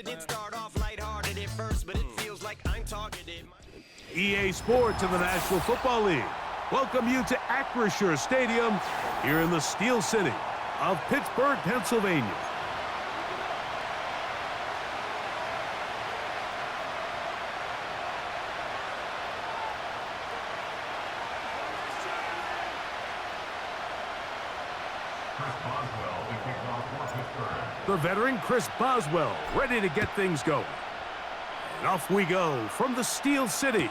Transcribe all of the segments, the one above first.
did start off lighthearted at first, but it feels like I'm targeted. EA Sports in the National Football League welcome you to Acrisure Stadium here in the Steel City of Pittsburgh, Pennsylvania. The veteran Chris Boswell ready to get things going. And off we go from the Steel City.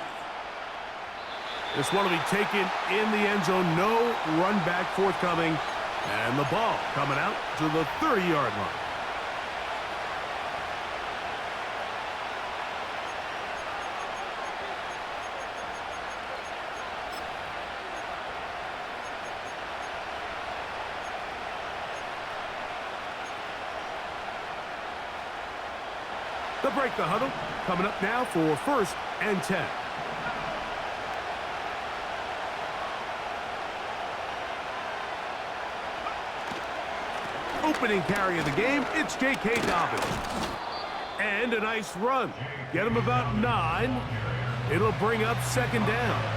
This one will be taken in the end zone. No run back forthcoming. And the ball coming out to the 30-yard line. They'll break the huddle. Coming up now for 1st and 10. Opening carry of the game, it's J.K. Dobbins. And a nice run. Get him about 9. It'll bring up 2nd down.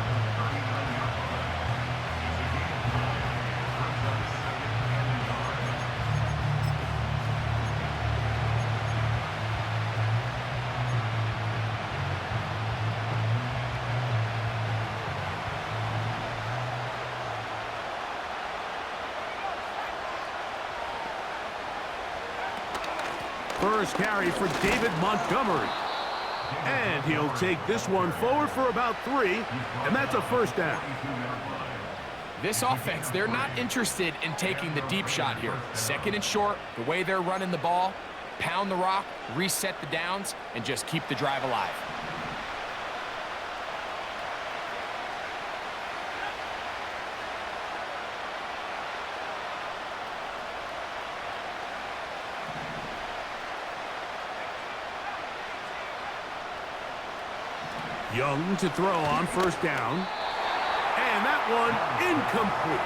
First carry for David Montgomery. And he'll take this one forward for about 3, and that's a 1st down. This offense, they're not interested in taking the deep shot here. 2nd and short, the way they're running the ball, pound the rock, reset the downs, and just keep the drive alive. Young to throw on 1st down. And that one incomplete.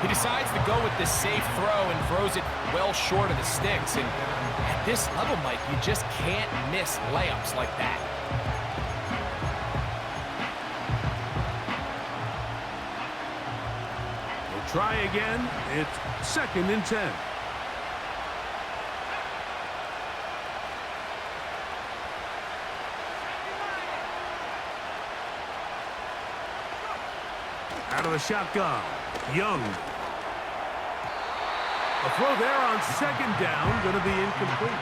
He decides to go with this safe throw and throws it well short of the sticks. And at this level, Mike, you just can't miss layups like that. We'll try again. It's 2nd and 10. Out of the shotgun, Young. A throw there on 2nd down, going to be incomplete.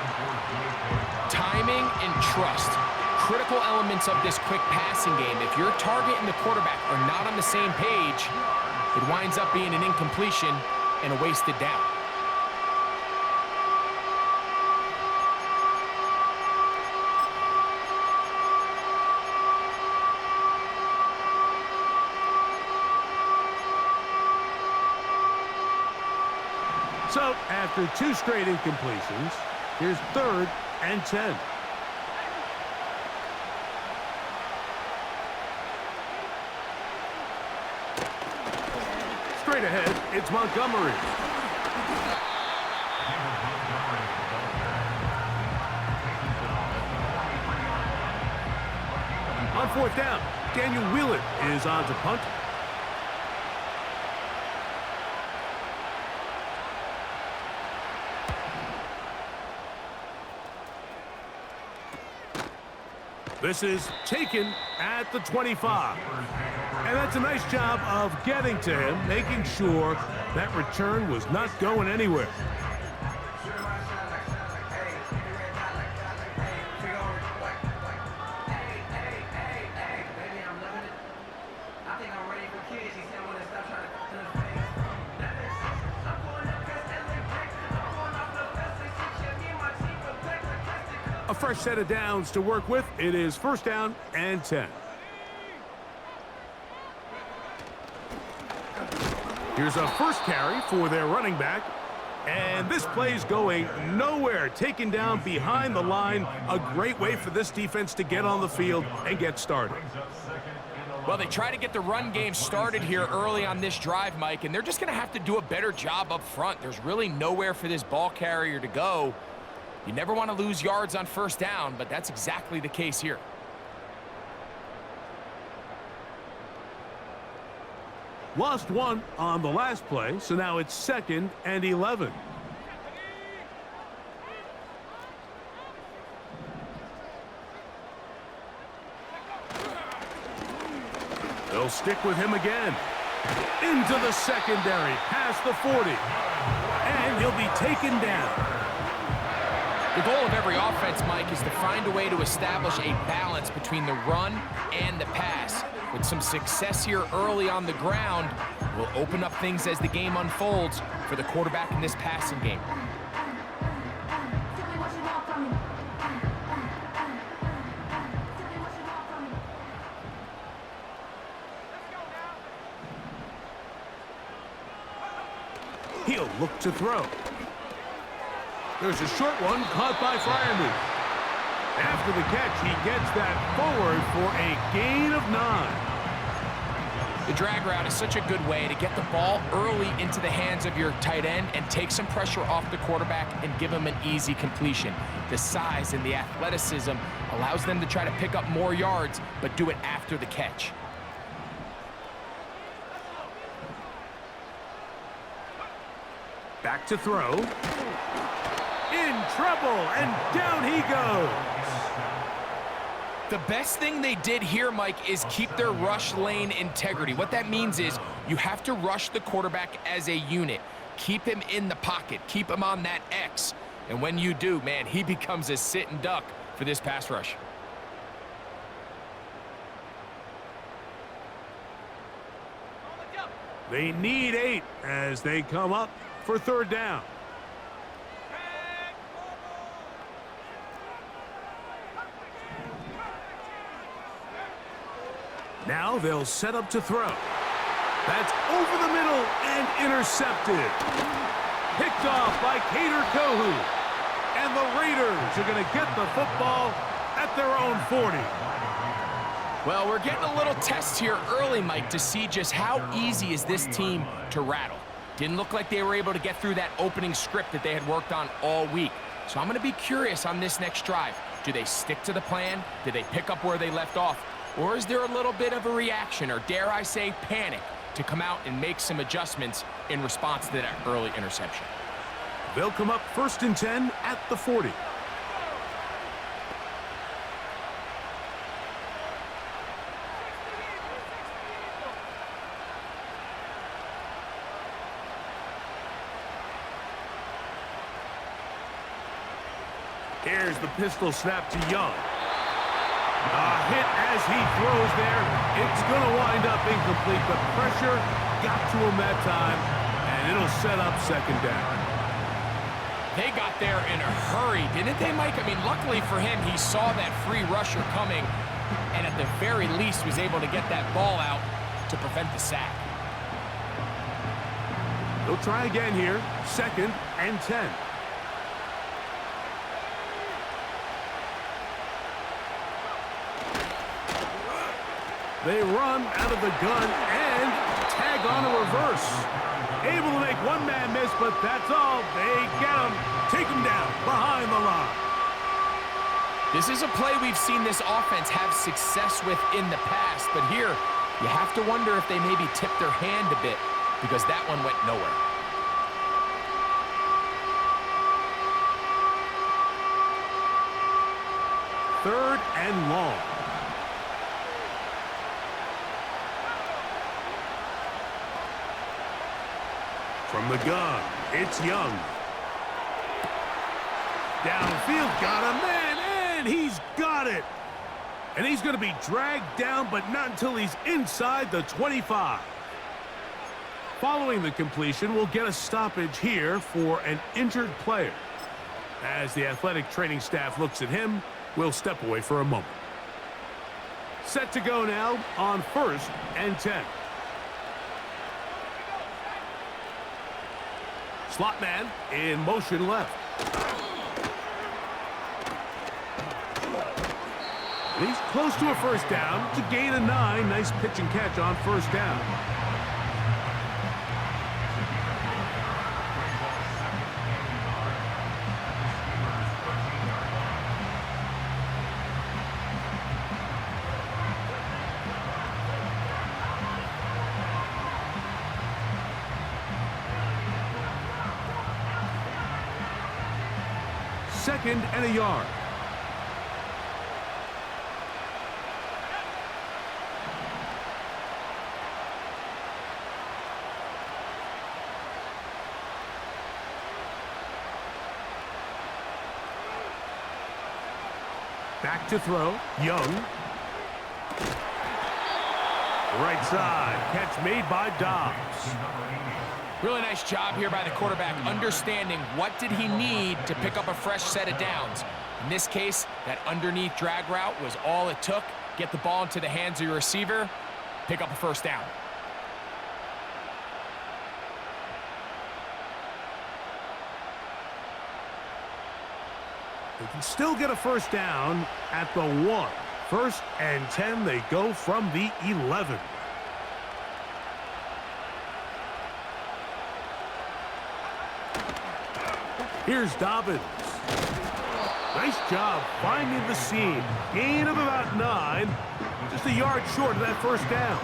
Timing and trust, critical elements of this quick passing game. If your target and the quarterback are not on the same page, it winds up being an incompletion and a wasted down. So, after 2 straight incompletions, here's 3rd and 10. Straight ahead, it's Montgomery. On 4th down, Daniel Wheelan is on to punt. This is taken at the 25. And that's a nice job of getting to him, making sure that return was not going anywhere. A fresh set of downs to work with. It is 1st down and 10. Here's a 1st carry for their running back. And this play's going nowhere. Taken down behind the line. A great way for this defense to get on the field and get started. Well, they try to get the run game started here early on this drive, Mike, and they're just going to have to do a better job up front. There's really nowhere for this ball carrier to go. You never want to lose yards on first down, but that's exactly the case here. Lost one on the last play, so now it's 2nd and 11. They'll stick with him again. Into the secondary, past the 40. And he'll be taken down. The goal of every offense, Mike, is to find a way to establish a balance between the run and the pass. With some success here early on the ground, will open up things as the game unfolds for the quarterback in this passing game. He'll look to throw. There's a short one caught by Freiermuth. After the catch, he gets that forward for a gain of 9. The drag route is such a good way to get the ball early into the hands of your tight end and take some pressure off the quarterback and give him an easy completion. The size and the athleticism allows them to try to pick up more yards, but do it after the catch. Back to throw. In trouble, and down he goes. The best thing they did here, Mike, is keep their rush lane integrity. What that means is you have to rush the quarterback as a unit. Keep him in the pocket. Keep him on that X. And when you do, man, he becomes a sit and duck for this pass rush. They need 8 as they come up for 3rd down. Now they'll set up to throw. That's over the middle and intercepted. Picked off by Kader Kohu. And the Raiders are going to get the football at their own 40. Well, we're getting a little test here early, Mike, to see just how easy is this team to rattle. Didn't look like they were able to get through that opening script that they had worked on all week. So I'm going to be curious on this next drive. Do they stick to the plan? Do they pick up where they left off? Or is there a little bit of a reaction, or dare I say panic, to come out and make some adjustments in response to that early interception? They'll come up 1st and 10 at the 40. Here's the pistol snap to Young. A hit as he throws there. It's going to wind up incomplete. The pressure got to him that time, and it'll set up 2nd down. They got there in a hurry, didn't they, Mike? I mean, luckily for him, he saw that free rusher coming, and at the very least was able to get that ball out to prevent the sack. They'll try again here. 2nd and 10. They run out of the gun and tag on a reverse. Able to make one man miss, but that's all. They get him, take him down behind the line. This is a play we've seen this offense have success with in the past, but here you have to wonder if they maybe tipped their hand a bit, because that one went nowhere. Third and long. From the gun, it's Young. Downfield, got a man, and he's got it. And he's going to be dragged down, but not until he's inside the 25. Following the completion, we'll get a stoppage here for an injured player. As the athletic training staff looks at him, we'll step away for a moment. Set to go now on 1st and 10. Slot man in motion left. And he's close to a 1st down to gain a 9. Nice pitch and catch on 1st down. 2nd and a yard. Back to throw. Young. Right side. Catch made by Dobbs. Really nice job here by the quarterback, understanding what did he need to pick up a fresh set of downs. In this case, that underneath drag route was all it took. Get the ball into the hands of your receiver, pick up a first down. They can still get a first down at the 1. 1st and 10, they go from the 11. Here's Dobbins. Nice job finding the seam. Gain of about 9. Just a yard short of that first down.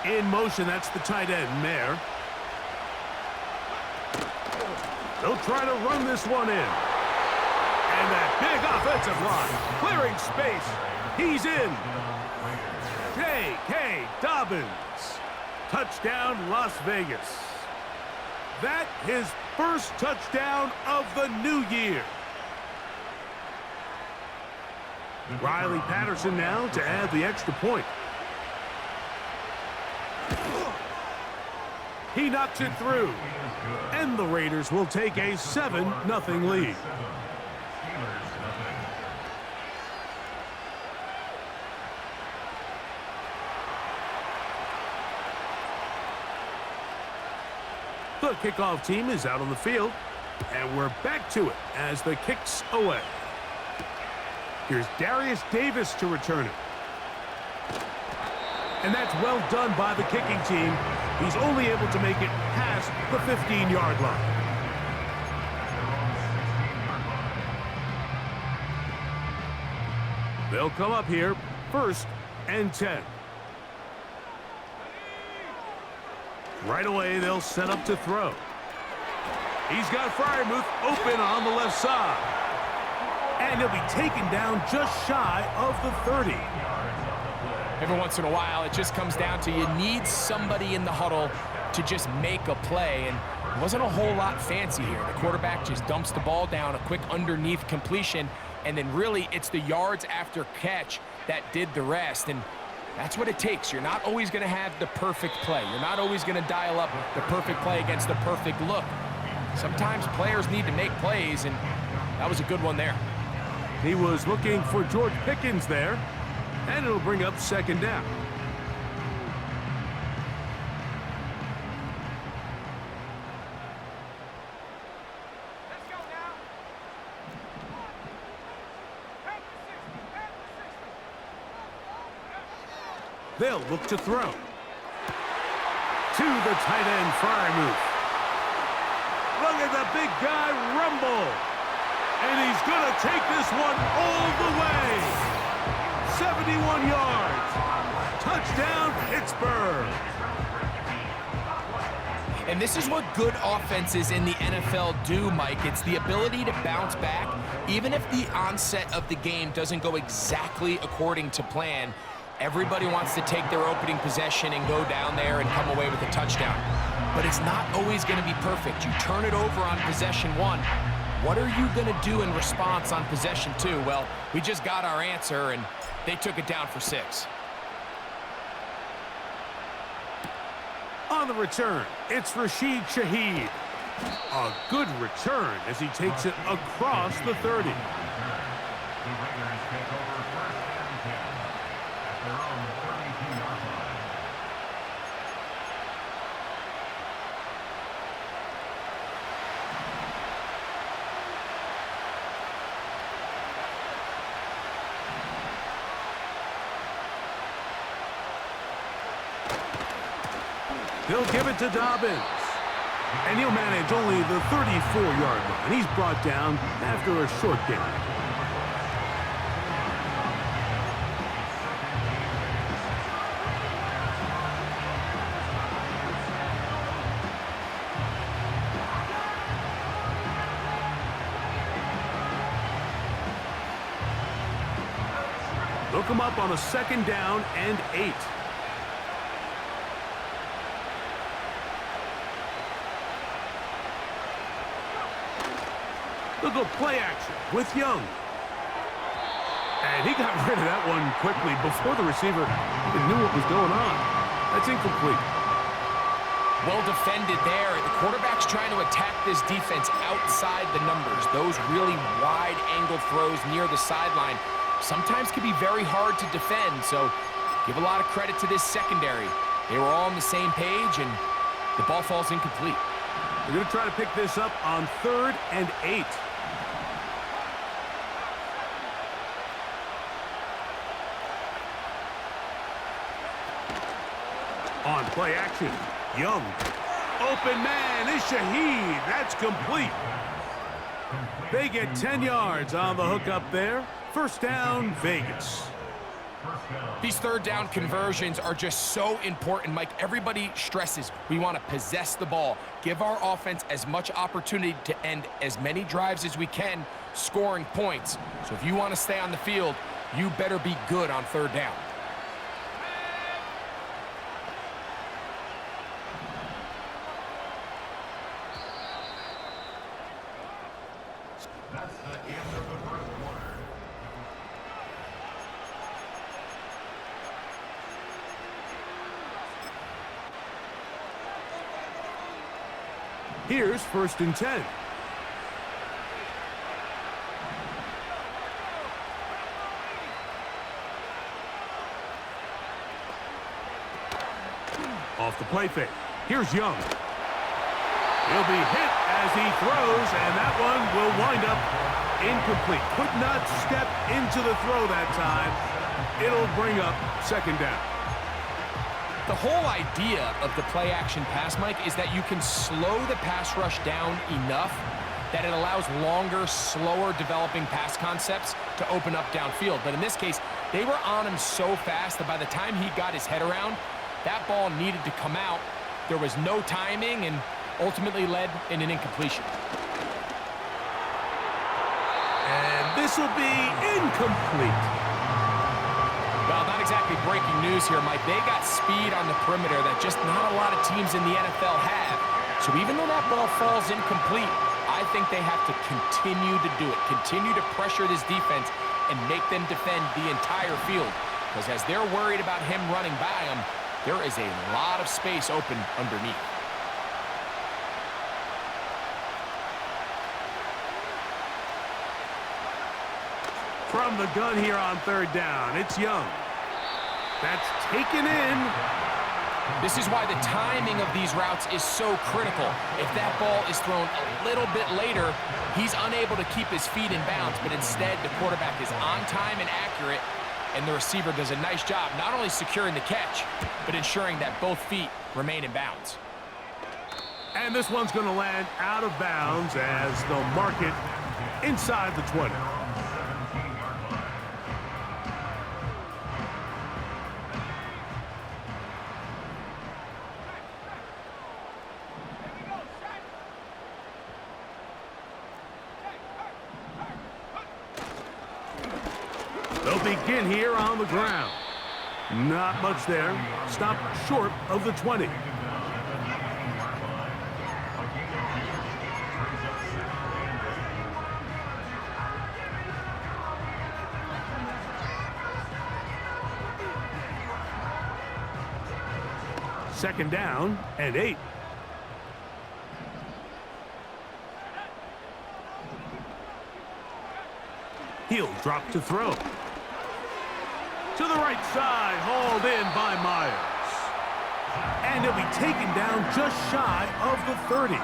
In motion, that's the tight end, Mayer. They'll try to run this one in. And that big offensive line, clearing space. He's in. J.K. Dobbins. Touchdown, Las Vegas. That his first touchdown of the new year. Riley Patterson now to add the extra point. He knocks it through. And the Raiders will take a 7-0 lead. The kickoff team is out on the field, and we're back to it as the kick's away. Here's Darius Davis to return it. And that's well done by the kicking team. He's only able to make it past the 15-yard line. They'll come up here, 1st and 10. Right away, they'll set up to throw. He's got Freiermuth open on the left side. And he'll be taken down just shy of the 30. Every once in a while, it just comes down to you need somebody in the huddle to just make a play, and it wasn't a whole lot fancy here. The quarterback just dumps the ball down, a quick underneath completion, and then really it's the yards after catch that did the rest, and that's what it takes. You're not always going to have the perfect play. You're not always going to dial up the perfect play against the perfect look. Sometimes players need to make plays, and that was a good one there. He was looking for George Pickens there. And it'll bring up 2nd down. Let's go now. They'll look to throw. To the tight end, Freiermuth. Look at the big guy rumble. And he's going to take this one all the way. 71 yards. Touchdown, Pittsburgh. And this is what good offenses in the NFL do, Mike. It's the ability to bounce back, even if the onset of the game doesn't go exactly according to plan. Everybody wants to take their opening possession and go down there and come away with a touchdown. But it's not always going to be perfect. You turn it over on possession 1. What are you going to do in response on possession 2? Well, we just got our answer, and they took it down for 6. On the return, it's Rashid Shaheed. A good return as he takes it across the 30. He'll give it to Dobbins. And he'll manage only the 34-yard line. He's brought down after a short gain. They'll come up on a 2nd down and 8. They'll go play action with Young. And he got rid of that one quickly before the receiver even knew what was going on. That's incomplete. Well defended there. The quarterback's trying to attack this defense outside the numbers. Those really wide-angle throws near the sideline sometimes can be very hard to defend, so give a lot of credit to this secondary. They were all on the same page, and the ball falls incomplete. They're going to try to pick this up on 3rd and 8. On play action, Young. Open man is Shaheed. That's complete. They get 10 yards on the hook up there. 1st down, Vegas. These 3rd down conversions are just so important, Mike. Everybody stresses we want to possess the ball, give our offense as much opportunity to end as many drives as we can, scoring points. So if you want to stay on the field, you better be good on 3rd down. Here's 1st and 10. Off the play fake. Here's Young. He'll be hit as he throws, and that one will wind up incomplete. Could not step into the throw that time. It'll bring up 2nd down. The whole idea of the play-action pass, Mike, is that you can slow the pass rush down enough that it allows longer, slower developing pass concepts to open up downfield. But in this case, they were on him so fast that by the time he got his head around, that ball needed to come out. There was no timing and ultimately led in an incompletion. And this will be incomplete. Well, not exactly breaking news here, Mike. They got speed on the perimeter that just not a lot of teams in the NFL have. So even though that ball falls incomplete, I think they have to continue to do it, continue to pressure this defense and make them defend the entire field. Because as they're worried about him running by them, there is a lot of space open underneath. From the gun here on 3rd down, it's Young. That's taken in. This is why the timing of these routes is so critical. If that ball is thrown a little bit later, he's unable to keep his feet in bounds, but instead the quarterback is on time and accurate, and the receiver does a nice job not only securing the catch, but ensuring that both feet remain in bounds. And this one's going to land out of bounds as they'll mark it inside the 20. They'll begin here on the ground. Not much there. Stopped short of the 20. Second down and 8. He'll drop to throw. To the right side, hauled in by Myers. And he'll be taken down just shy of the 30.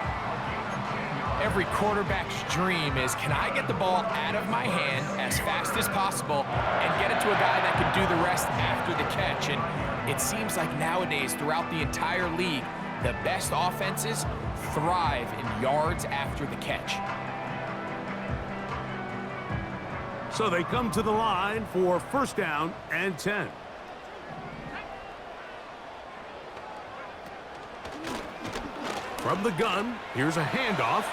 Every quarterback's dream is, can I get the ball out of my hand as fast as possible and get it to a guy that can do the rest after the catch? And it seems like nowadays, throughout the entire league, the best offenses thrive in yards after the catch. So they come to the line for 1st down and 10. From the gun, here's a handoff.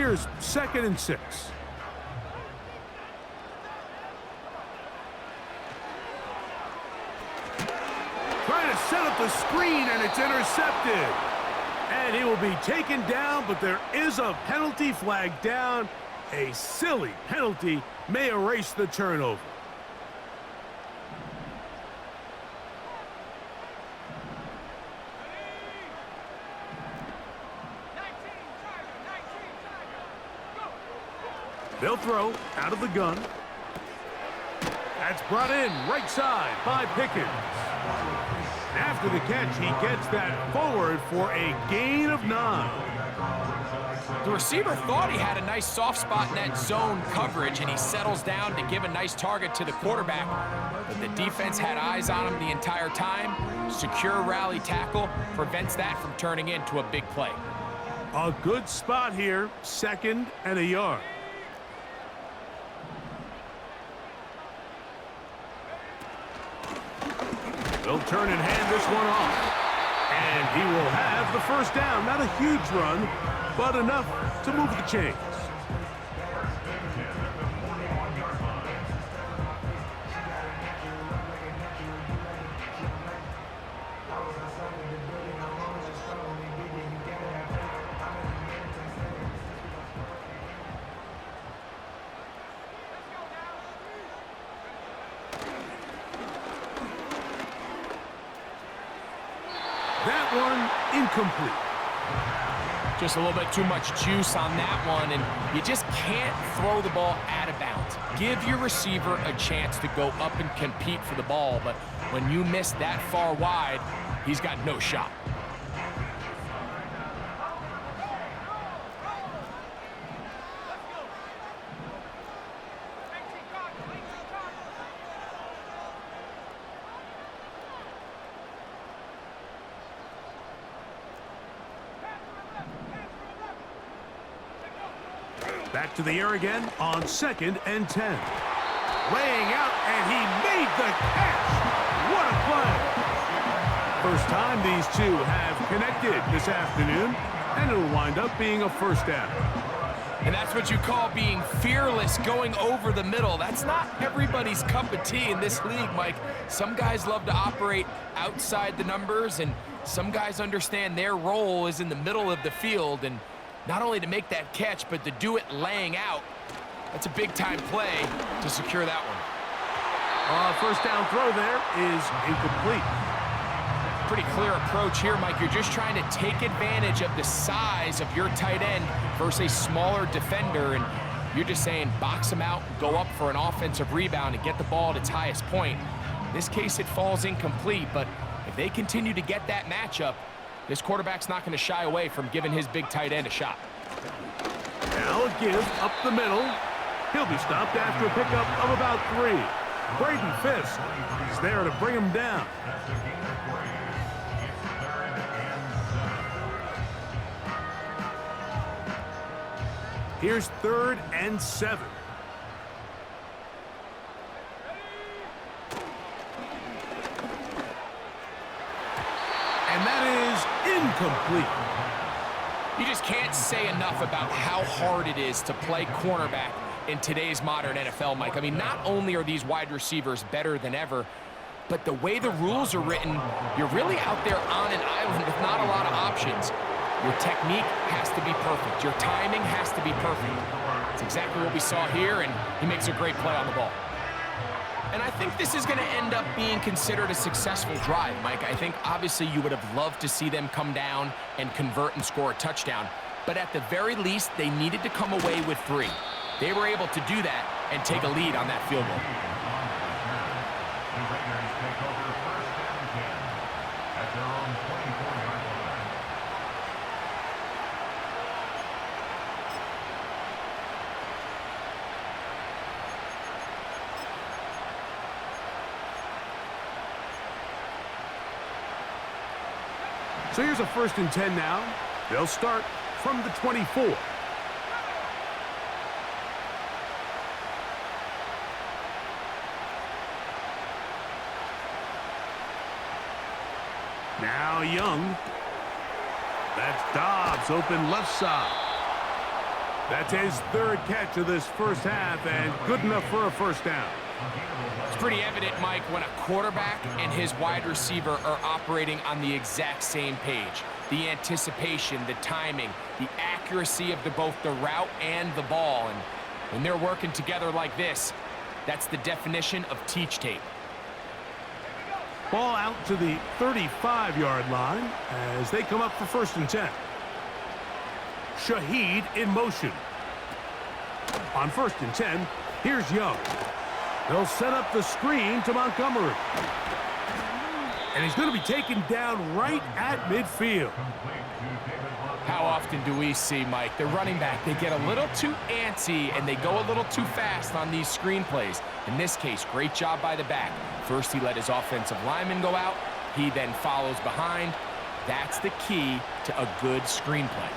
Here's 2nd and 6. Trying to set up the screen, and it's intercepted. And he will be taken down, but there is a penalty flag down. A silly penalty may erase the turnover. They'll throw out of the gun. That's brought in right side by Pickens. After the catch, he gets that forward for a gain of 9. The receiver thought he had a nice soft spot in that zone coverage, and he settles down to give a nice target to the quarterback. But the defense had eyes on him the entire time. Secure rally tackle prevents that from turning into a big play. A good spot here, 2nd and a yard. They'll turn and hand this one off. And he will have the first down. Not a huge run, but enough to move the chains. That one incomplete. Just a little bit too much juice on that one, and you just can't throw the ball out of bounds. Give your receiver a chance to go up and compete for the ball, but when you miss that far wide, he's got no shot. Back to the air again on 2nd and 10. Laying out, and he made the catch. What a play. First time these two have connected this afternoon, and it'll wind up being a first down. And that's what you call being fearless, going over the middle. That's not everybody's cup of tea in this league, Mike. Some guys love to operate outside the numbers, and some guys understand their role is in the middle of the field, and not only to make that catch, but to do it laying out. That's a big-time play to secure that one. First down throw there is incomplete. Pretty clear approach here, Mike. You're just trying to take advantage of the size of your tight end versus a smaller defender, and you're just saying box him out, go up for an offensive rebound, and get the ball at its highest point. In this case, it falls incomplete, but if they continue to get that matchup, this quarterback's not going to shy away from giving his big tight end a shot. Now a give up the middle. He'll be stopped after a pickup of about 3. Braden Fisk is there to bring him down. Here's 3rd and 7. And that is incomplete. You just can't say enough about how hard it is to play cornerback in today's modern NFL, Mike. I mean, not only are these wide receivers better than ever, but the way the rules are written, you're really out there on an island with not a lot of options. Your technique has to be perfect. Your timing has to be perfect. It's exactly what we saw here, and he makes a great play on the ball. And I think this is going to end up being considered a successful drive, Mike. I think obviously you would have loved to see them come down and convert and score a touchdown. But at the very least, they needed to come away with 3. They were able to do that and take a lead on that field goal. So here's a 1st and 10 now. They'll start from the 24. Now Young. That's Dobbs open left side. That's his third catch of this first half, and good enough for a first down. It's pretty evident, Mike, when a quarterback and his wide receiver are operating on the exact same page. The anticipation, the timing, the accuracy of both the route and the ball. And when they're working together like this, that's the definition of teach tape. Ball out to the 35-yard line as they come up for 1st and 10. Shaheed in motion. On 1st and 10, here's Young. They'll set up the screen to Montgomery. And he's going to be taken down right at midfield. How often do we see, Mike, the running back, they get a little too antsy and they go a little too fast on these screen plays. In this case, great job by the back. First, he let his offensive lineman go out. He then follows behind. That's the key to a good screen play.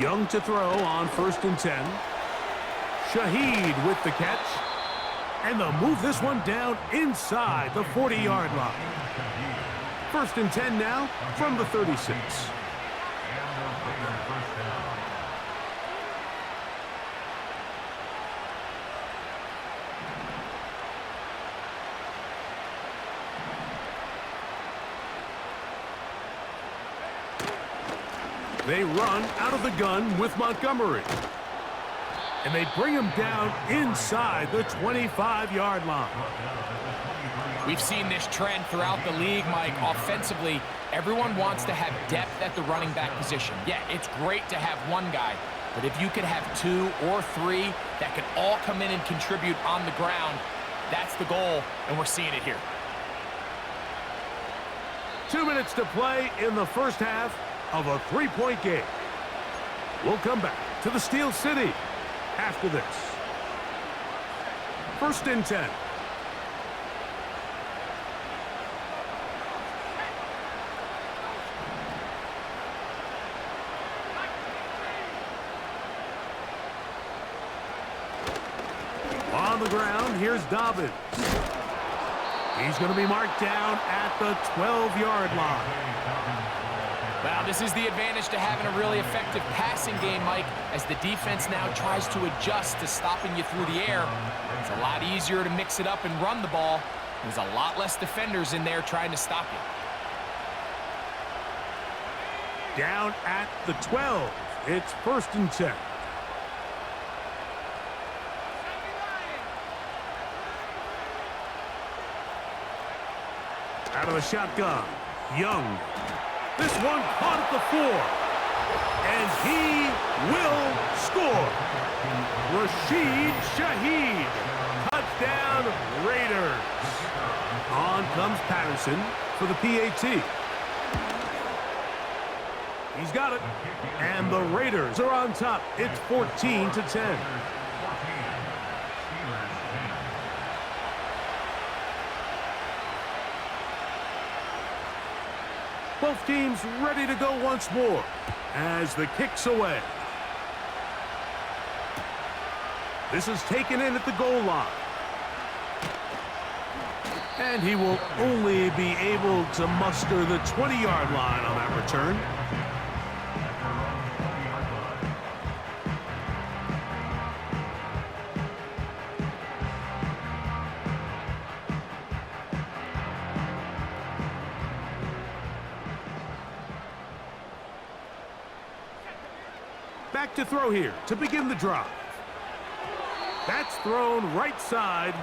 Young to throw on 1st and 10. Shaheed with the catch. And they'll move this one down inside the 40-yard line. 1st and 10 now from the 36. They run out of the gun with Montgomery. And they bring him down inside the 25-yard line. We've seen this trend throughout the league, Mike. Offensively, everyone wants to have depth at the running back position. Yeah, it's great to have one guy, but if you could have 2 or 3 that can all come in and contribute on the ground, that's the goal, and we're seeing it here. 2 minutes to play in the first half of a 3-point game. We'll come back to the Steel City after this. 1st and 10. On the ground, here's Dobbins. He's going to be marked down at the 12-yard line. Well, this is the advantage to having a really effective passing game, Mike, as the defense now tries to adjust to stopping you through the air. It's a lot easier to mix it up and run the ball. There's a lot less defenders in there trying to stop you. Down at the 12. It's 1st and 10. Out of the shotgun, Young. This one caught at the 4. And he will score. Rashid Shaheed. Touchdown, Raiders. On comes Patterson for the PAT. He's got it. And the Raiders are on top. It's 14-10. Both teams ready to go once more as the kick's away. This is taken in at the goal line. And he will only be able to muster the 20-yard line on that return. Back to throw here to begin the drive. That's thrown right side,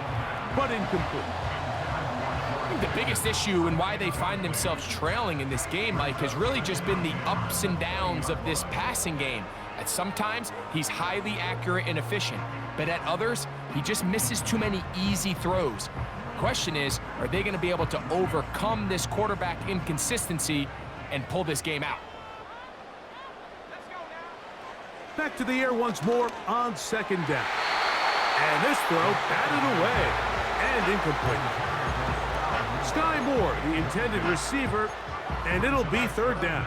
but incomplete. I think the biggest issue and why they find themselves trailing in this game, Mike, has really just been the ups and downs of this passing game. At sometimes, he's highly accurate and efficient, but at others, he just misses too many easy throws. The question is, are they going to be able to overcome this quarterback inconsistency and pull this game out? Back to the air once more on 2nd down. And this throw batted away and incomplete. Sky Moore, the intended receiver, and it'll be 3rd down.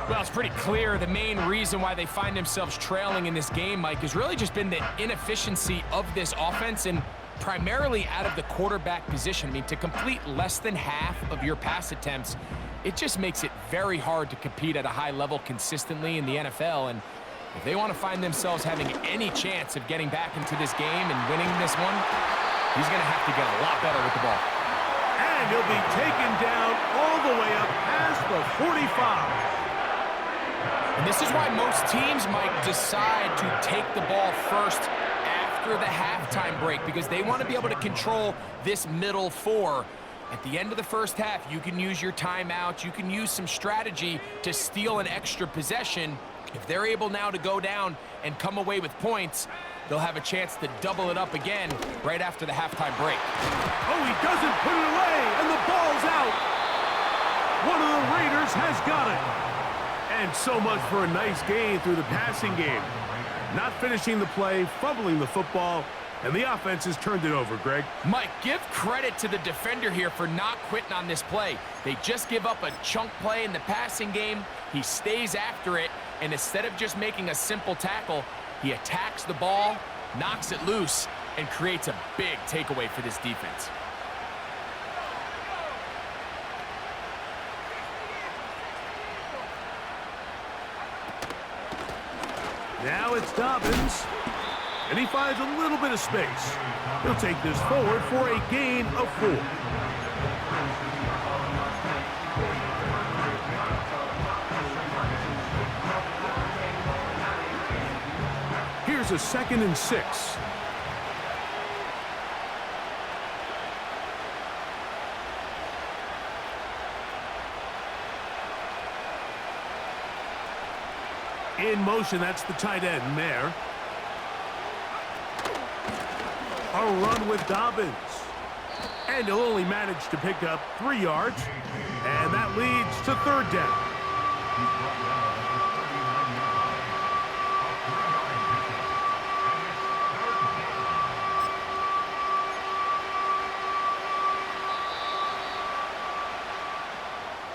Well, it's pretty clear the main reason why they find themselves trailing in this game, Mike, has really just been the inefficiency of this offense and primarily out of the quarterback position. I mean, to complete less than half of your pass attempts, it just makes it very hard to compete at a high level consistently in the NFL. And if they want to find themselves having any chance of getting back into this game and winning this one, he's going to have to get a lot better with the ball. And he'll be taken down all the way up past the 45. And this is why most teams might decide to take the ball first after the halftime break, because they want to be able to control this middle four. At the end of the first half, you can use your timeout, you can use some strategy to steal an extra possession. If they're able now to go down and come away with points, they'll have a chance to double it up again right after the halftime break. Oh, he doesn't put it away, and the ball's out. One of the Raiders has got it. And so much for a nice gain through the passing game. Not finishing the play, fumbling the football, and the offense has turned it over, Greg. Mike, give credit to the defender here for not quitting on this play. They just give up a chunk play in the passing game. He stays after it, and instead of just making a simple tackle, he attacks the ball, knocks it loose, and creates a big takeaway for this defense. Now it's Dobbins, and he finds a little bit of space. He'll take this forward for a gain of 4. Here's a 2nd and 6. In motion, that's the tight end, Mayer. A run with Dobbins. And he'll only manage to pick up 3 yards. And that leads to 3rd down.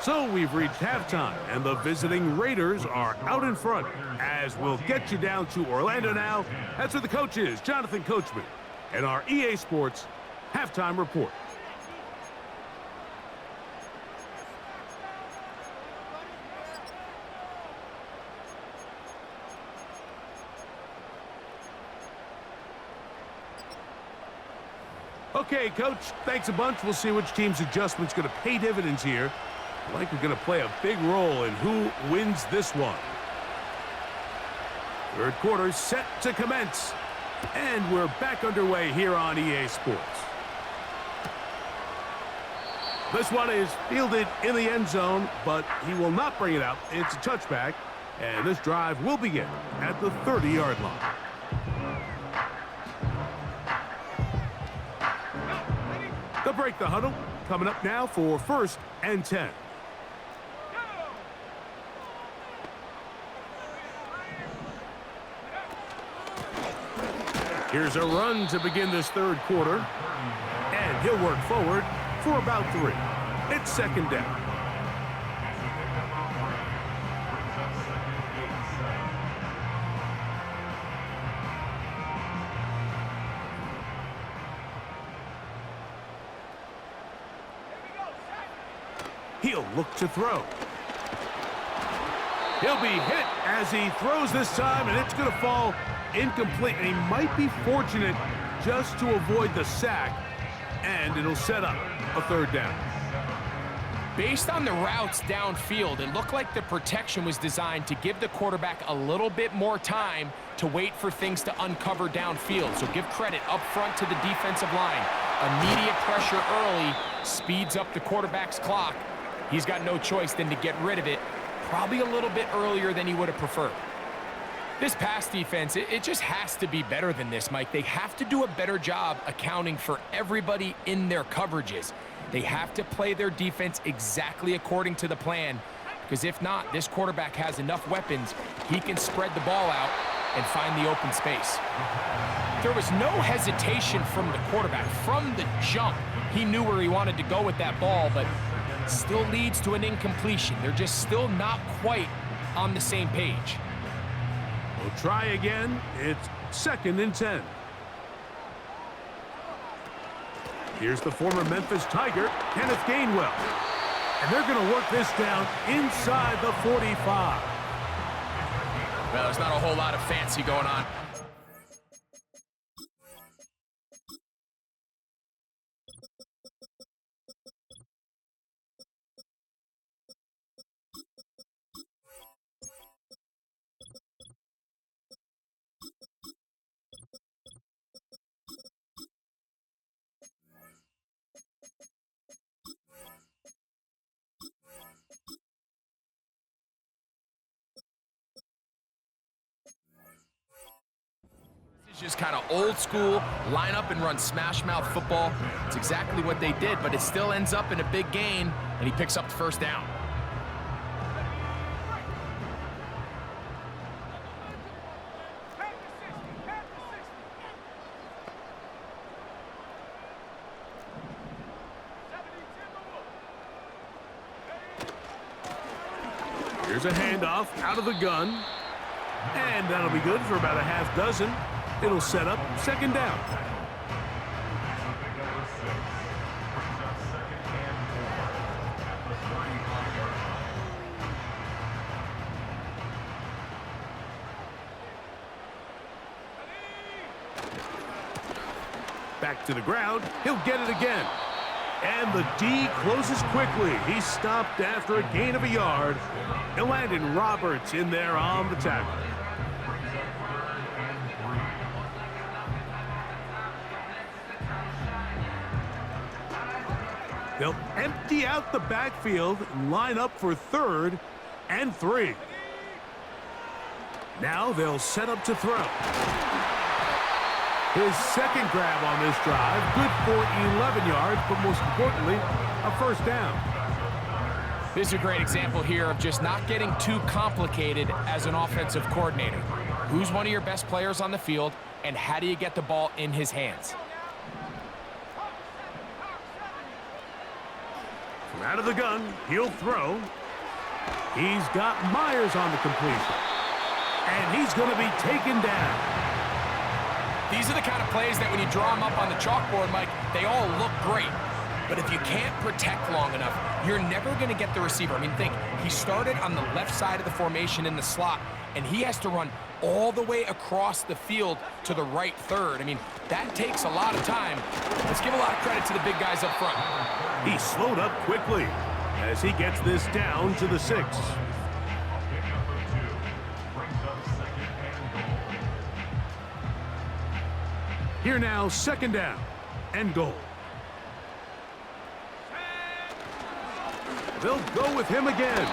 So we've reached halftime, and the visiting Raiders are out in front. As we'll get you down to Orlando now, that's where the coach is, Jonathan Coachman, and our EA Sports Halftime Report. Okay, Coach, thanks a bunch. We'll see which team's adjustment's going to pay dividends here. Like we're going to play a big role in who wins this one. 3rd quarter set to commence. And we're back underway here on EA Sports. This one is fielded in the end zone, but he will not bring it out. It's a touchback, and this drive will begin at the 30-yard line. They'll break the huddle. Coming up now for 1st and 10. Here's a run to begin this 3rd quarter. And he'll work forward for about 3. It's 2nd down. He'll look to throw. He'll be hit as he throws this time, and it's going to fall incomplete. And he might be fortunate just to avoid the sack, and it'll set up a 3rd down. Based on the routes downfield, it looked like the protection was designed to give the quarterback a little bit more time to wait for things to uncover downfield. So give credit up front to the defensive line. Immediate pressure early speeds up the quarterback's clock. He's got no choice than to get rid of it, probably a little bit earlier than he would have preferred. This pass defense, it just has to be better than this, Mike. They have to do a better job accounting for everybody in their coverages. They have to play their defense exactly according to the plan, because if not, this quarterback has enough weapons, he can spread the ball out and find the open space. There was no hesitation from the quarterback. From the jump, he knew where he wanted to go with that ball, but still leads to an incompletion. They're just still not quite on the same page. We'll try again. It's 2nd and 10. Here's the former Memphis Tiger, Kenneth Gainwell. And they're going to work this down inside the 45. Well, there's not a whole lot of fancy going on. It's just kind of old school, line up and run smash mouth football. It's exactly what they did, but it still ends up in a big gain, and he picks up the first down. Here's a handoff out of the gun. And that'll be good for about a half dozen. It'll set up second down. Back to the ground. He'll get it again. And the D closes quickly. He stopped after a gain of a yard. And Landon Roberts in there on the tackle. They'll empty out the backfield and line up for 3rd and 3. Now they'll set up to throw. His second grab on this drive, good for 11 yards, but most importantly, a first down. This is a great example here of just not getting too complicated as an offensive coordinator. Who's one of your best players on the field, and how do you get the ball in his hands? From out of the gun, he'll throw. He's got Myers on the completion. And he's going to be taken down. These are the kind of plays that when you draw them up on the chalkboard, Mike, they all look great. But if you can't protect long enough, you're never going to get the receiver. I mean, think, he started on the left side of the formation in the slot, and he has to run all the way across the field to the right third. I mean, that takes a lot of time. Let's give a lot of credit to the big guys up front. He slowed up quickly as he gets this down to the 6. Here now, second down and goal. They'll go with him again.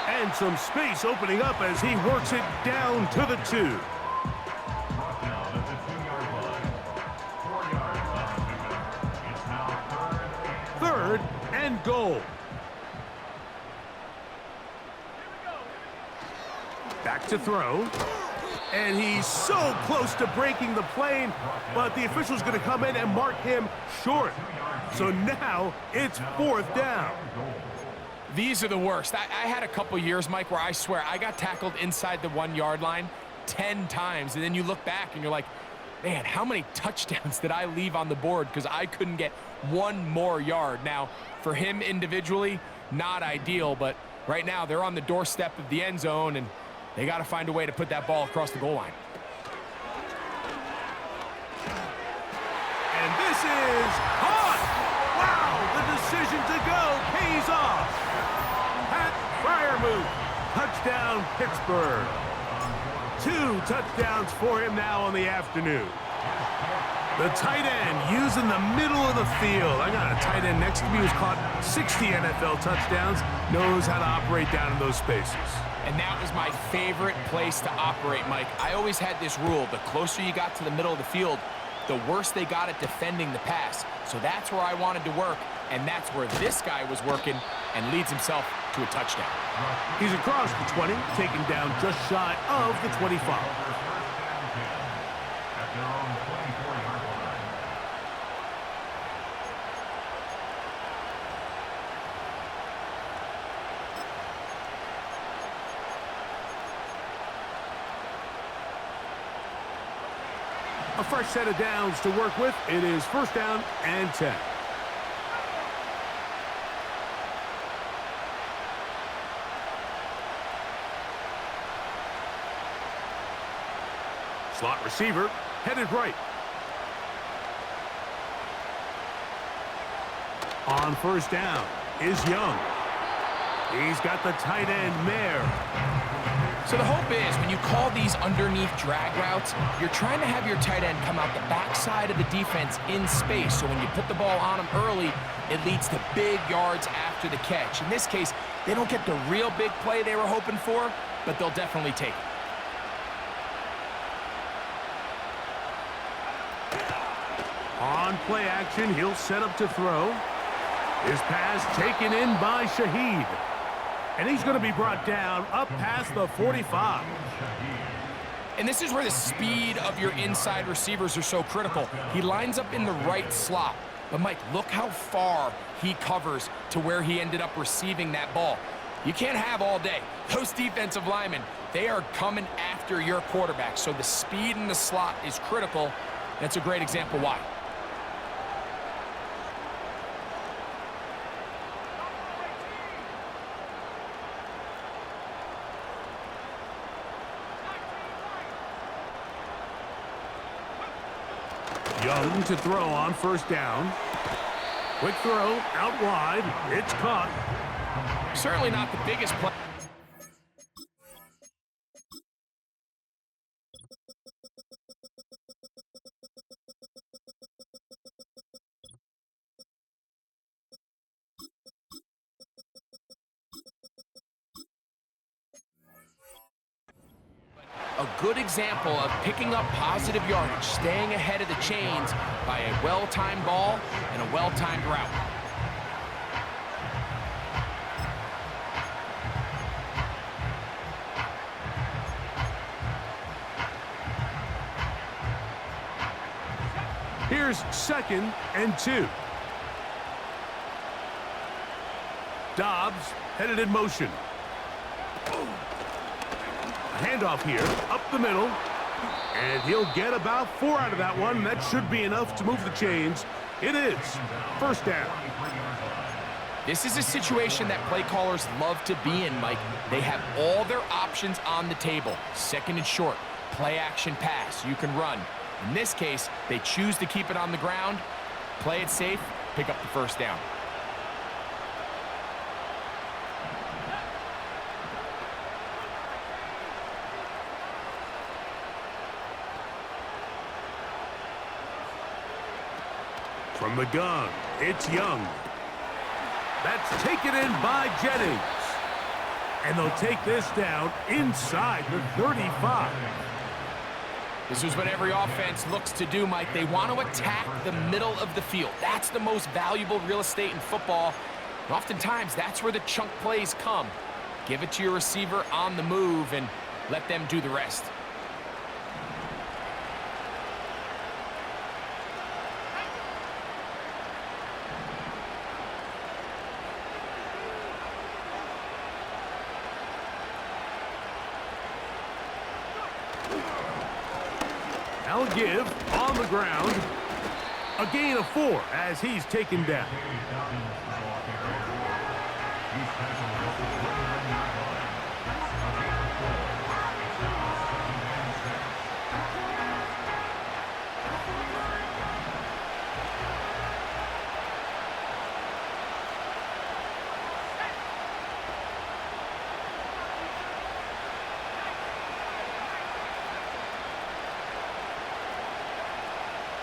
And some space opening up as he works it down to the 2. Third and goal. Back to throw. And he's so close to breaking the plane, but the official's going to come in and mark him short. So now it's 4th down. These are the worst. I had a couple years, Mike, where I swear I got tackled inside the 1-yard line 10 times. And then you look back and you're like, man, how many touchdowns did I leave on the board because I couldn't get one more yard? Now, for him individually, not ideal, but right now they're on the doorstep of the end zone, and they got to find a way to put that ball across the goal line. And this is caught! Wow, the decision to go pays off. Pat Fryermuth, touchdown Pittsburgh. 2 touchdowns for him now on the afternoon. The tight end using the middle of the field. I got a tight end next to me who's caught 60 NFL touchdowns, knows how to operate down in those spaces. And that was my favorite place to operate, Mike. I always had this rule: the closer you got to the middle of the field, the worse they got at defending the pass. So that's where I wanted to work, and that's where this guy was working and leads himself to a touchdown. He's across the 20, taken down just shy of the 25. A fresh set of downs to work with. It is first down and 10. Slot receiver headed right. On first down is Young. He's got the tight end, Mayer. So the hope is when you call these underneath drag routes, you're trying to have your tight end come out the backside of the defense in space. So when you put the ball on him early, it leads to big yards after the catch. In this case, they don't get the real big play they were hoping for, but they'll definitely take it. On play action, he'll set up to throw. His pass taken in by Shaheed. And he's going to be brought down up past the 45. And this is where the speed of your inside receivers are so critical. He lines up in the right slot. But, Mike, look how far he covers to where he ended up receiving that ball. You can't have all day. Those defensive linemen, they are coming after your quarterback. So the speed in the slot is critical. That's a great example why. Young to throw on first down. Quick throw out wide. It's caught. Certainly not the biggest play. A good example of picking up positive yardage, staying ahead of the chains by a well-timed ball and a well-timed route. Here's 2nd and 2. Dobbs headed in motion. Handoff here, up the middle, and he'll get about 4 out of that one. That should be enough to move the chains. It is first down. This is a situation that play callers love to be in, Mike. They have all their options on the table. 2nd and short, play action pass, you can run. In this case, they choose to keep it on the ground, play it safe, pick up the first down. From the gun, it's Young. That's taken in by Jennings. And they'll take this down inside the 35. This is what every offense looks to do, Mike. They want to attack the middle of the field. That's the most valuable real estate in football. And oftentimes, that's where the chunk plays come. Give it to your receiver on the move and let them do the rest. I'll give on the ground. A gain of 4 as he's taken down.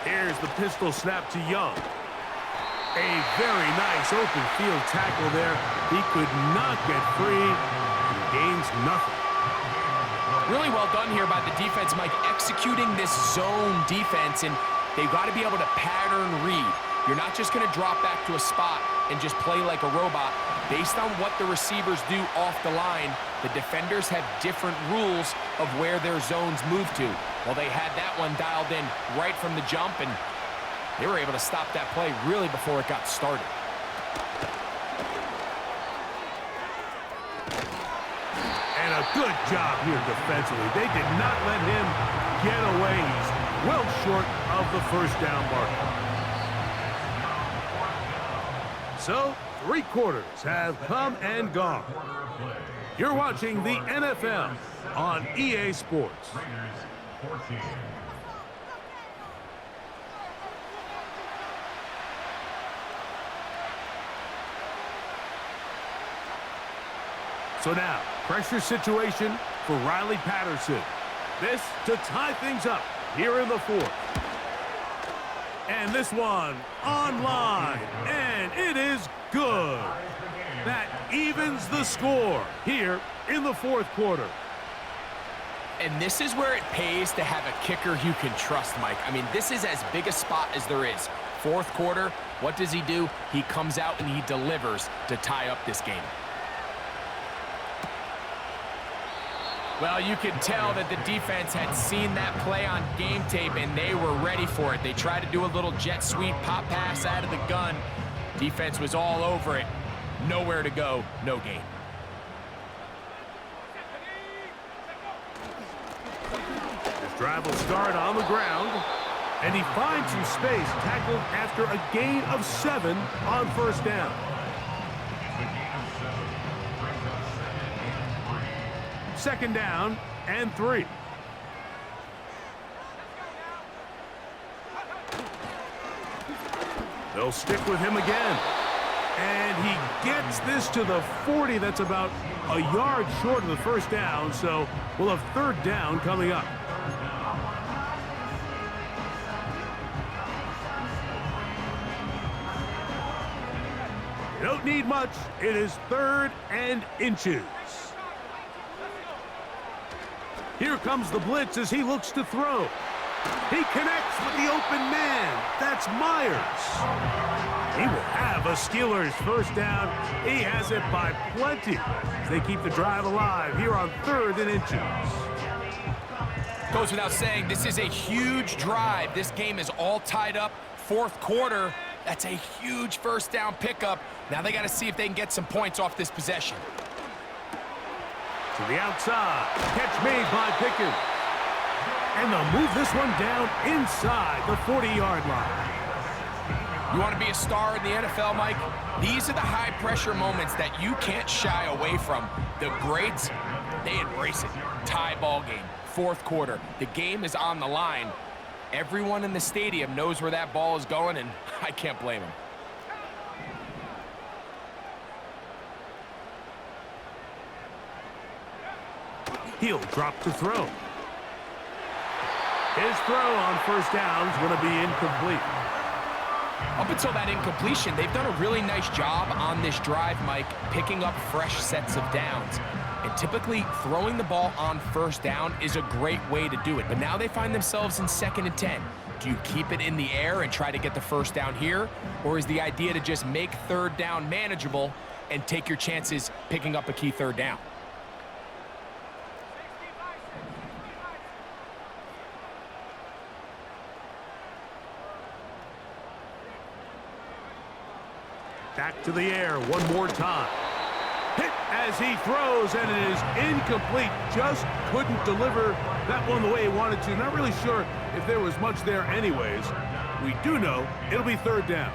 Here's the pistol snap to Young. A very nice open field tackle there. He could not get free. He gains nothing. Really well done here by the defense, Mike, executing this zone defense, and they've got to be able to pattern read. You're not just going to drop back to a spot and just play like a robot. Based on what the receivers do off the line, the defenders have different rules of where their zones move to. Well, they had that one dialed in right from the jump, and they were able to stop that play really before it got started. And a good job here defensively. They did not let him get away. He's well short of the first down marker. So, 3 quarters have come and gone. You're watching the NFL on EA Sports. So now, pressure situation for Riley Patterson. This to tie things up here in the 4th. And this one online, and it is good. That evens the score here in the 4th quarter. And this is where it pays to have a kicker you can trust, Mike. I mean, this is as big a spot as there is. 4th quarter, what does he do? He comes out and he delivers to tie up this game. Well, you could tell that the defense had seen that play on game tape, and they were ready for it. They tried to do a little jet sweep pop pass out of the gun. Defense was all over it. Nowhere to go, no gain. This drive will start on the ground, and he finds some space, tackled after a gain of 7 on first down. Second down and 3. They'll stick with him again. And he gets this to the 40. That's about a yard short of the first down, so we'll have third down coming up. Don't need much. It is 3rd and inches. Here comes the blitz as he looks to throw. He connects with the open man. That's Myers. He will have a Steelers first down. He has it by plenty. They keep the drive alive here on 3rd and inches. Goes without saying, this is a huge drive. This game is all tied up. 4th quarter, that's a huge first down pickup. Now they got to see if they can get some points off this possession. To the outside. Catch made by Pickens. And they'll move this one down inside the 40-yard line. You want to be a star in the NFL, Mike? These are the high-pressure moments that you can't shy away from. The greats, they embrace it. Tie ball game, 4th quarter. The game is on the line. Everyone in the stadium knows where that ball is going, and I can't blame them. He'll drop to throw. His throw on first down is going to be incomplete. Up until that incompletion, they've done a really nice job on this drive, Mike, picking up fresh sets of downs. And typically, throwing the ball on first down is a great way to do it. But now they find themselves in 2nd and 10. Do you keep it in the air and try to get the first down here? Or is the idea to just make 3rd down manageable and take your chances picking up a key 3rd down? Back to the air one more time. Hit as he throws, and it is incomplete. Just couldn't deliver that one the way he wanted to. Not really sure if there was much there anyways. We do know it'll be 3rd down.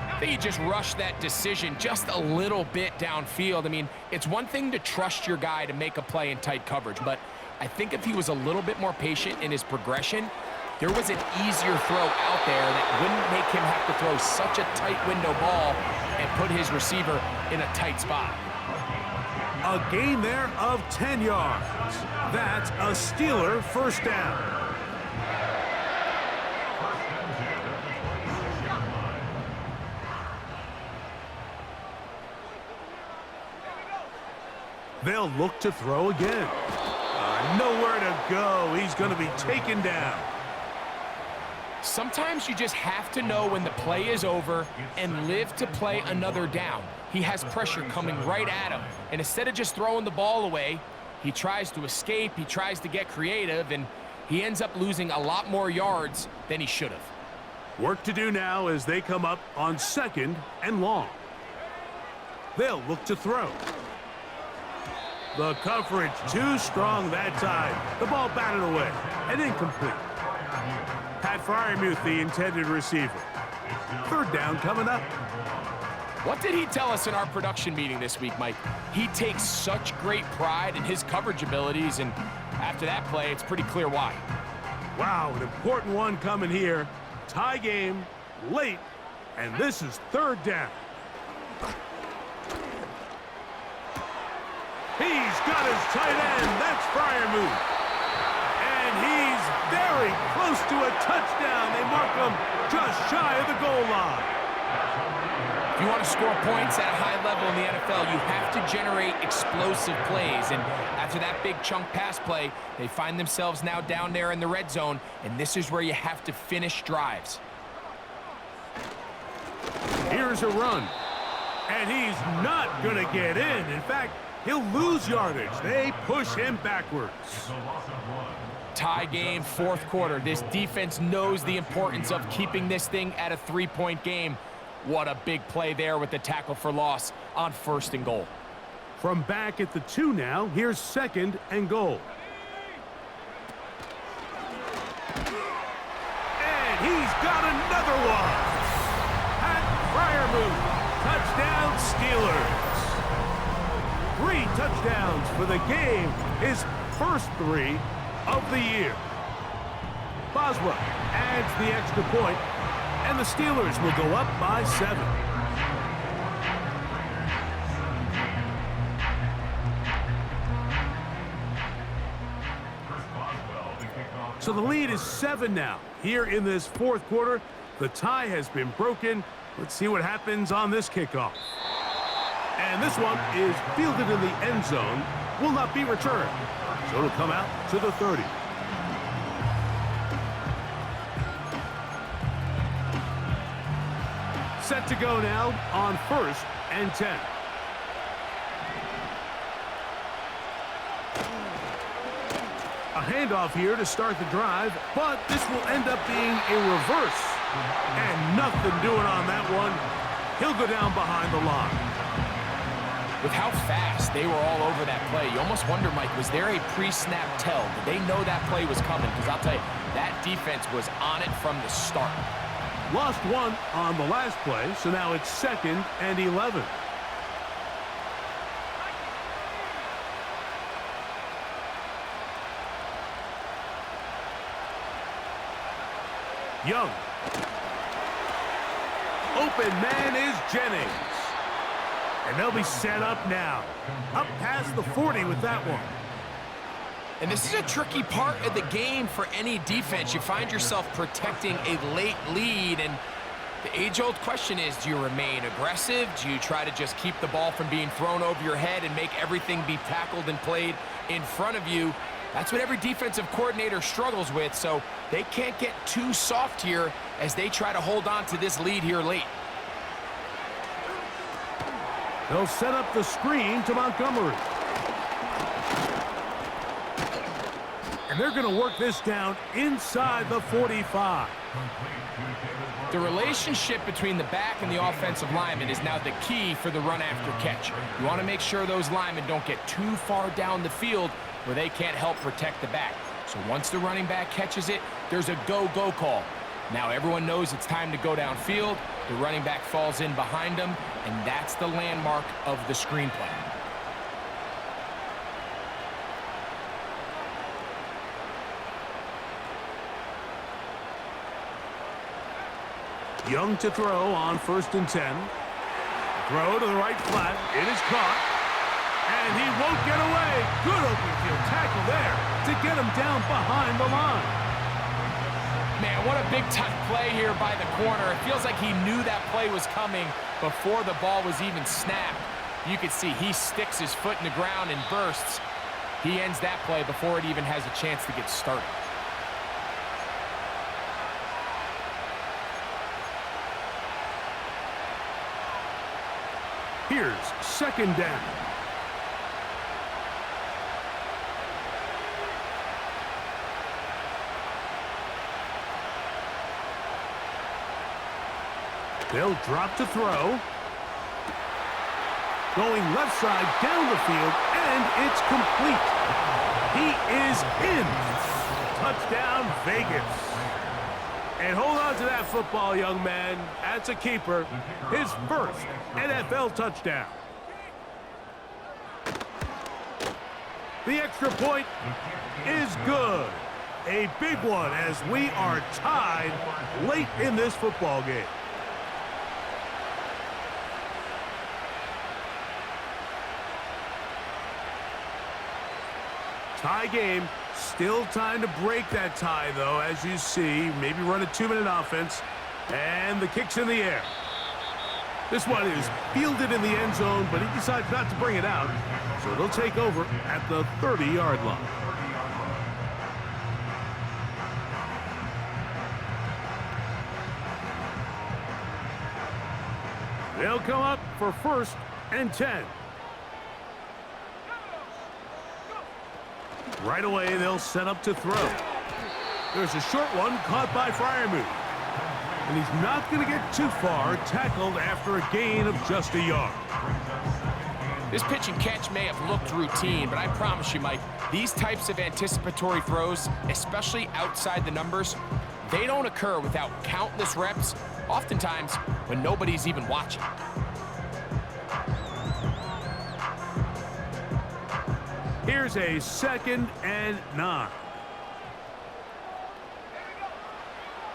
I think he just rushed that decision just a little bit downfield. I mean, it's one thing to trust your guy to make a play in tight coverage, but I think if he was a little bit more patient in his progression, there was an easier throw out there that wouldn't make him have to throw such a tight window ball and put his receiver in a tight spot. A gain there of 10 yards. That's a Steeler first down. They'll look to throw again. Nowhere to go. He's going to be taken down. Sometimes you just have to know when the play is over and live to play another down. He has pressure coming right at him, and instead of just throwing the ball away, he tries to escape, he tries to get creative, and he ends up losing a lot more yards than he should have. Work to do now as they come up on 2nd and long. They'll look to throw. The coverage too strong that time. The ball batted away and incomplete. Pat Fryermuth, the intended receiver. Third down coming up. What did he tell us in our production meeting this week, Mike? He takes such great pride in his coverage abilities, and after that play, it's pretty clear why. Wow, an important one coming here. Tie game, late, and this is third down. He's got his tight end. That's Fryermuth. And he's very close to a touchdown. They mark him just shy of the goal line. If you want to score points at a high level in the NFL, you have to generate explosive plays. And after that big chunk pass play, they find themselves now down there in the red zone, and this is where you have to finish drives. Here's a run. And he's not going to get in. In fact, he'll lose yardage. They push him backwards. Tie game, fourth quarter. This defense knows the importance of keeping this thing at a three-point game. What a big play there with the tackle for loss on first and goal. From back at the 2 now, here's second and goal. And he's got another one. Pat Fryermuth, touchdown Steelers. 3 touchdowns for the game, his first 3 of the year. Boswell adds the extra point, and the Steelers will go up by 7. So the lead is 7 now. Here in this fourth quarter, the tie has been broken. Let's see what happens on this kickoff. And this one is fielded in the end zone, will not be returned. So it'll come out to the 30. Set to go now on first and 10. A handoff here to start the drive, but this will end up being a reverse. And nothing doing on that one. He'll go down behind the line. With how fast they were all over that play, you almost wonder, Mike, was there a pre-snap tell? Did they know that play was coming? Because I'll tell you, that defense was on it from the start. Lost one on the last play, so now it's second and 11. Young. Open man is Jennings. And they'll be set up now. Up past the 40 with that one. And this is a tricky part of the game for any defense. You find yourself protecting a late lead, and the age-old question is, do you remain aggressive? Do you try to just keep the ball from being thrown over your head and make everything be tackled and played in front of you? That's what every defensive coordinator struggles with, so they can't get too soft here as they try to hold on to this lead here late. They'll set up the screen to Montgomery. And they're going to work this down inside the 45. The relationship between the back and the offensive lineman is now the key for the run after catch. You want to make sure those linemen don't get too far down the field where they can't help protect the back. So once the running back catches it, there's a go-go call. Now everyone knows it's time to go downfield. The running back falls in behind him, and that's the landmark of the screenplay. Young to throw on first and 10. Throw to the right flat. It is caught. And he won't get away. Good open field tackle there to get him down behind the line. Man, what a big-time play here by the corner. It feels like he knew that play was coming before the ball was even snapped. You can see he sticks his foot in the ground and bursts. He ends that play before it even has a chance to get started. Here's second down. They'll drop to throw. Going left side down the field, and it's complete. He is in. touchdown, Vegas. And hold on to that football, young man. That's a keeper. His first NFL touchdown. The extra point is good. A big one as we are tied late in this football game. Tie game. Still time to break that tie, though, as you see. Maybe run a 2-minute offense. And the kick's in the air. This one is fielded in the end zone, but he decides not to bring it out. So they'll take over at the 30-yard line. They'll come up for 1st and 10. Right away, they'll set up to throw. There's a short one caught by Freiermuth. And he's not going to get too far, tackled after a gain of just a yard. This pitch and catch may have looked routine, but I promise you, Mike, these types of anticipatory throws, especially outside the numbers, they don't occur without countless reps, oftentimes when nobody's even watching. Here's a 2nd and 9.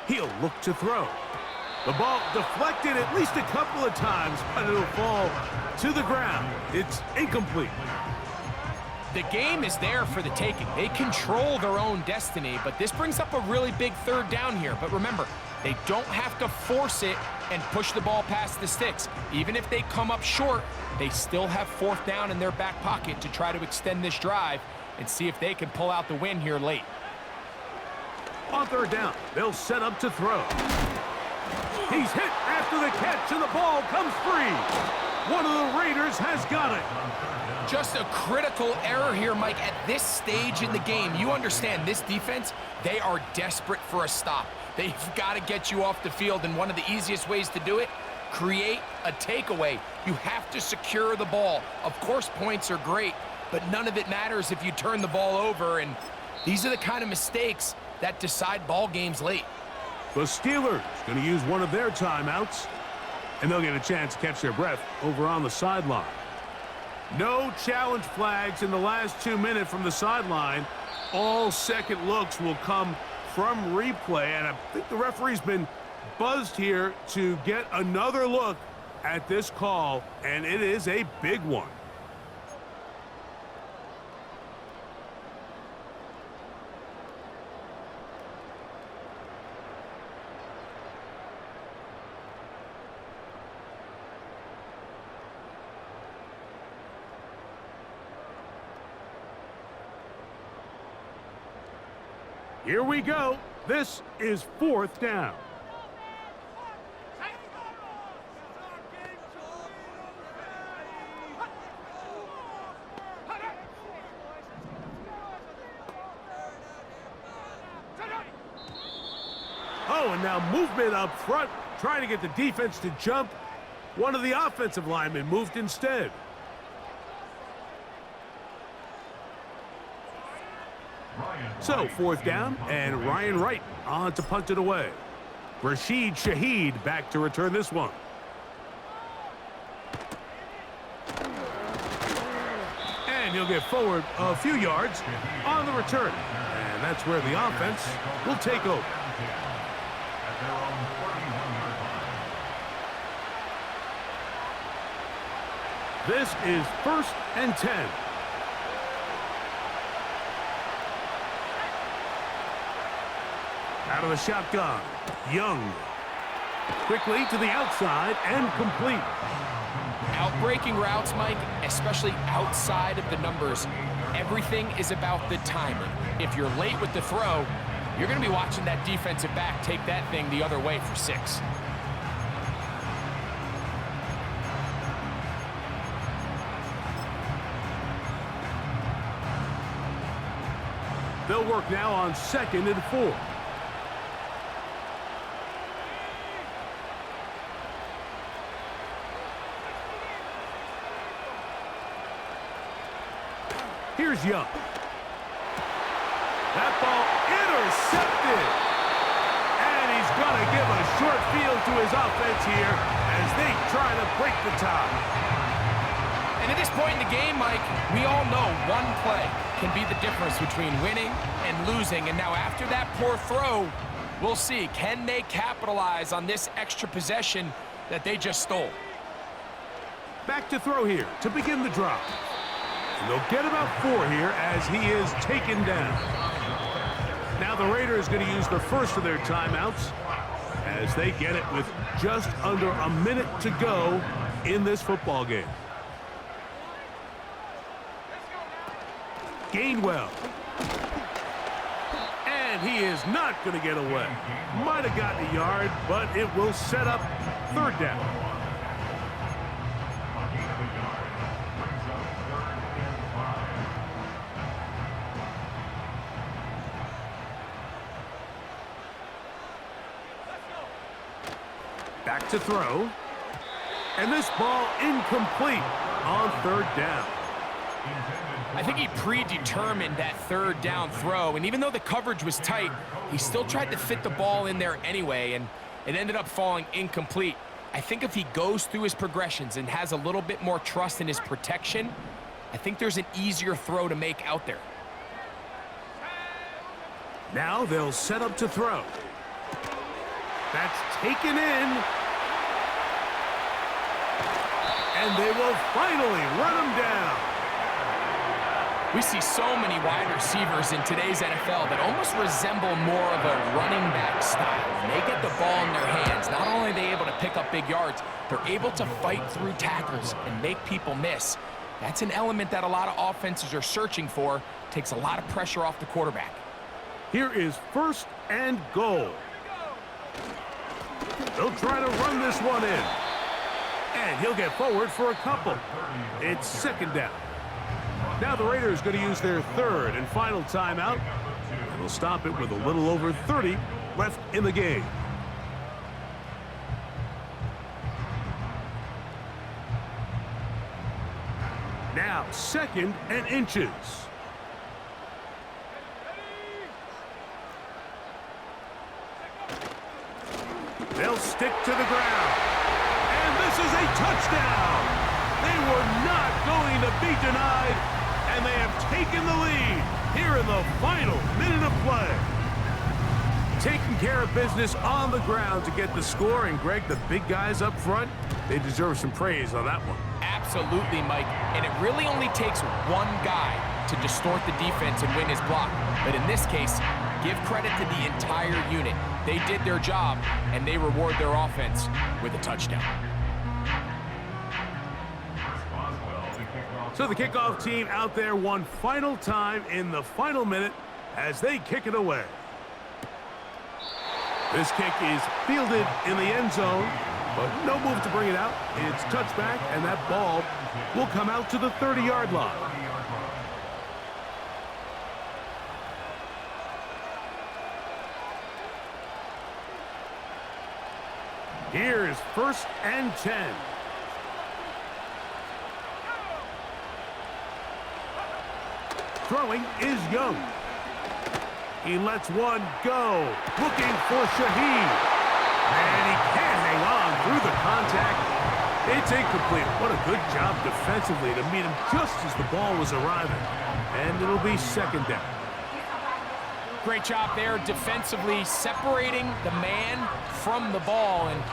He'll look to throw. The ball deflected at least a couple of times, but it'll fall to the ground. It's incomplete. The game is there for the taking. They control their own destiny, but this brings up a really big 3rd down here. But remember, they don't have to force it and push the ball past the sticks. Even if they come up short, they still have 4th down in their back pocket to try to extend this drive and see if they can pull out the win here late. On 3rd down, they'll set up to throw. He's hit after the catch, and the ball comes free. One of the Raiders has got it. Just a critical error here, Mike, at this stage in the game. You understand this defense, they are desperate for a stop. They've got to get you off the field, and one of the easiest ways to do it, create a takeaway. You have to secure the ball. Of course, points are great, but none of it matters if you turn the ball over, and these are the kind of mistakes that decide ball games late. The Steelers going to use one of their timeouts, and they'll get a chance to catch their breath over on the sideline. No challenge flags in the last 2 minutes from the sideline. All second looks will come from replay, and I think the referee's been buzzed here to get another look at this call, and it is a big one. Here we go. This is 4th down. Oh, and now movement up front, trying to get the defense to jump. One of the offensive linemen moved instead. So, 4th down, and Ryan Wright on to punt it away. Rashid Shaheed back to return this one. And he'll get forward a few yards on the return. And that's where the offense will take over. This is 1st and 10. Out of the shotgun, Young. Quickly to the outside and complete. Outbreaking routes, Mike, especially outside of the numbers, everything is about the timing. If you're late with the throw, you're going to be watching that defensive back take that thing the other way for 6. They'll work now on 2nd and 4. Here's Young. That ball intercepted. And he's going to give a short field to his offense here as they try to break the tie. And at this point in the game, Mike, we all know one play can be the difference between winning and losing. And now after that poor throw, we'll see, can they capitalize on this extra possession that they just stole? Back to throw here to begin the drive. And they'll get about 4 here as he is taken down. Now the Raiders going to use the first of their timeouts as they get it with just under a minute to go in this football game. Gainwell. And he is not going to get away. Might have gotten a yard, but it will set up 3rd down. Back to throw. And this ball incomplete on 3rd down. I think he predetermined that 3rd down throw, and even though the coverage was tight, he still tried to fit the ball in there anyway, and it ended up falling incomplete. I think if he goes through his progressions and has a little bit more trust in his protection, I think there's an easier throw to make out there. Now they'll set up to throw. That's taken in. And they will finally run him down. We see so many wide receivers in today's NFL that almost resemble more of a running back style. When they get the ball in their hands, not only are they able to pick up big yards, they're able to fight through tackles and make people miss. That's an element that a lot of offenses are searching for. Takes a lot of pressure off the quarterback. Here is 1st and goal. They'll try to run this one in. And he'll get forward for a couple. It's 2nd down. Now the Raiders going to use their 3rd and final timeout. And they'll stop it with a little over 30 left in the game. Now 2nd and inches. They'll stick to the ground. And this is a touchdown. They were not going to be denied, and they have taken the lead here in the final minute of play. Taking care of business on the ground to get the score, and Greg, the big guys up front, they deserve some praise on that one. Absolutely, Mike, and it really only takes one guy to distort the defense and win his block. But in this case, give credit to the entire unit. They did their job, and they reward their offense with a touchdown. So the kickoff team out there one final time in the final minute as they kick it away. This kick is fielded in the end zone, but no move to bring it out. It's touchback, and that ball will come out to the 30-yard line. Here is 1st and 10. Throwing is Young. He lets one go, looking for Shaheed. And he can't hang on through the contact. It's incomplete. What a good job defensively to meet him just as the ball was arriving. And it'll be 2nd down. Great job there defensively, separating the man from the ball. And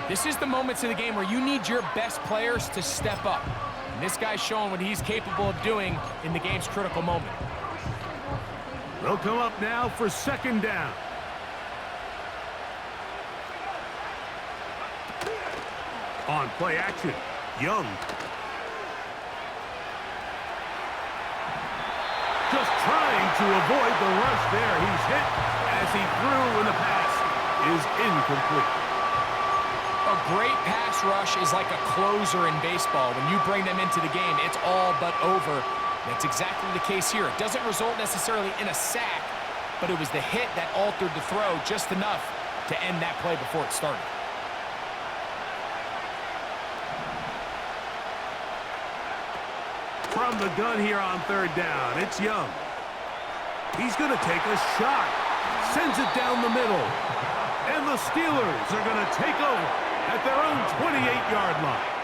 this is the moments of the game where you need your best players to step up. And this guy's showing what he's capable of doing in the game's critical moment. They'll come up now for 2nd down. On play action, Young. Just trying to avoid the rush there. He's hit as he threw, and the pass is incomplete. A great pass rush is like a closer in baseball. When you bring them into the game, it's all but over. That's exactly the case here. It doesn't result necessarily in a sack, but it was the hit that altered the throw just enough to end that play before it started. From the gun here on 3rd down, it's Young. He's going to take a shot. sends it down the middle. And the Steelers are going to take over at their own 28-yard line.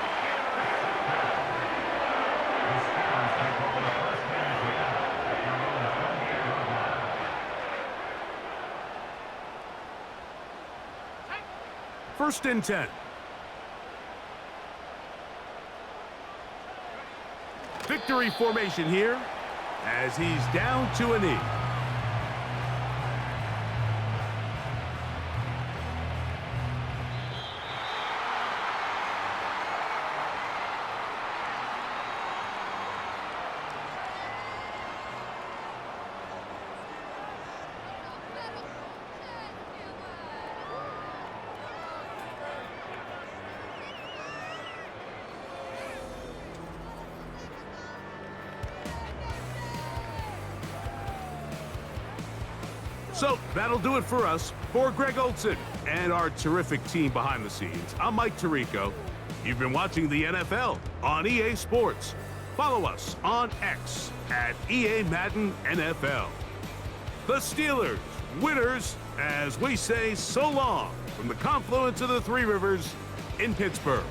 First and 10. Victory formation here as he's down to a knee. So that'll do it for us. For Greg Olson and our terrific team behind the scenes, I'm Mike Tirico. You've been watching the NFL on EA Sports. Follow us on X at EA Madden NFL. The Steelers, winners, as we say so long from the confluence of the Three Rivers in Pittsburgh.